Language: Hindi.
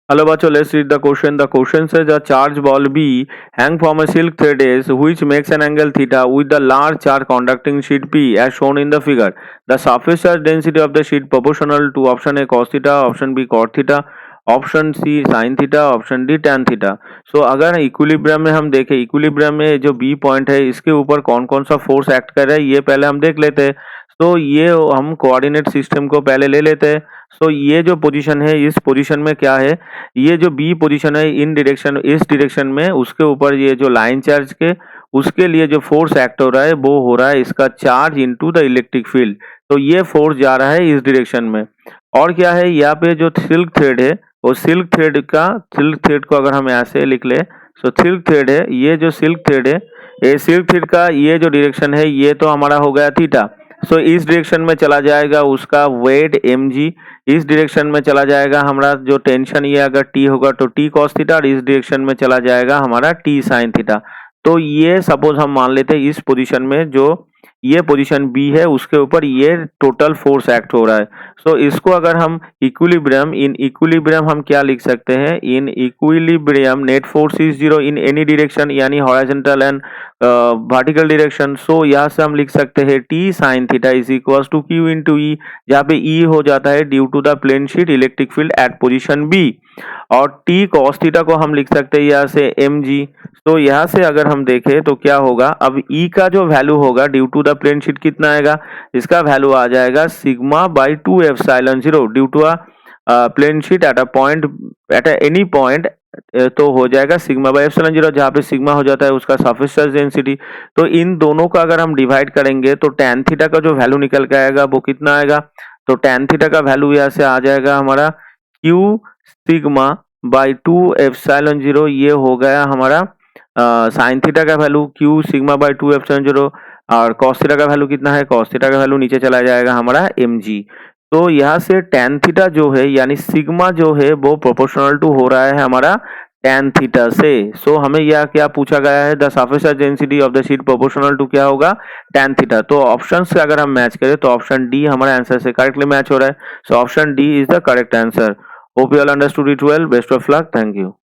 Hello, Bacho. Let's read the question. The question says a charge ball B hang from a silk thread S which makes an angle theta with the large charge conducting sheet P as shown in the figure. The surface charge density of the sheet proportional to option A cos theta, option B cot theta, option C sine theta, option D tan theta. So अगर इक्विलिब्रियम में हम देखें, इक्विलिब्रियम में जो बी पॉइंट है इसके ऊपर कौन कौन सा फोर्स एक्ट कर रहा है ये पहले हम देख लेते हैं. तो ये हम कोऑर्डिनेट सिस्टम को पहले ले लेते हैं. सो ये जो पोजीशन है इस पोजीशन में क्या है, ये जो बी पोजीशन है इन डायरेक्शन इस डायरेक्शन में उसके ऊपर ये जो लाइन चार्ज के उसके लिए जो फोर्स एक्ट हो रहा है वो हो रहा है इसका charge into the electric field. तो ये फोर्स जा रहा है इस डायरेक्शन में. और क्या है यहाँ पे जो सिल्क थ्रेड है वो सिल्क थ्रेड को अगर हम ऐसे लिख ले, सो सिल्क थ्रेड है, ये जो सिल्क थ्रेड है ये सिल्क थ्रेड का ये जो डायरेक्शन है ये तो हमारा हो गया थीटा. सो इस डायरेक्शन में चला जाएगा उसका वेट mg, इस डायरेक्शन में चला जाएगा हमारा जो टेंशन ये अगर t होगा तो t cos थीटा, और इस डायरेक्शन में चला जाएगा हमारा t sin थीटा. तो ये सपोज हम मान लेते हैं इस पोजीशन में जो ये पोजीशन बी है उसके ऊपर ये टोटल फोर्स एक्ट हो रहा है. सो इसको अगर हम इक्विलिब्रियम हम क्या लिख सकते हैं, in equilibrium net force is zero in any direction यानी horizontal and vertical direction. So यहाँ से हम लिख सकते हैं T sine theta is equal to Q into E, जहाँ पे ई हो जाता है due to the plane sheet electric field at position B, और टी कॉस थीटा को हम लिख सकते हैं यहाँ से एम जी. तो यहाँ से अगर हम देखें तो क्या होगा, अब ई का जो वैल्यू होगा due to the plane sheet कितना आएगा, इसका वैल्यू आ जाएगा sigma by 2 epsilon 0 due to a plane sheet at a point at any point. तो हो जाएगा सिग्मा बाई एप्सिलॉन 0, जहाँ पे सिग्मा हो जाता है उसका सरफेस चार्ज डेंसिटी. तो इन दोनों का अगर हम डिवाइड करेंगे तो tan थीटा का जो वैल्यू निकल के आएगा वो कितना आएगा, तो tan थीटा का वैल्यू यहाँ से आ जाएगा हमारा q सिग्मा बाई 2 एप्सिलॉन 0, ये हो गया हमारा साइन थीटा का value q sigma by 2 epsilon 0, और cos थीटा का वैल्यू कितना है, cos थीटा का वैल्यू नीचे चला जाएगा हमारा mg. तो यहाँ से tan थीटा जो है यानी सिग्मा जो है वो प्रोपोर्शनल टू हो रहा है हमारा tan थीटा से. सो हमें यह क्या पूछा गया है, the surface charge density of the sheet proportional to क्या होगा, tan थीटा. तो ऑप्शन से अगर हम मैच करें तो ऑप्शन डी हमारा आंसर से करेक्टली मैच हो रहा है. So option D is the correct answer. Hope you all understood it well. Best of luck. Thank you.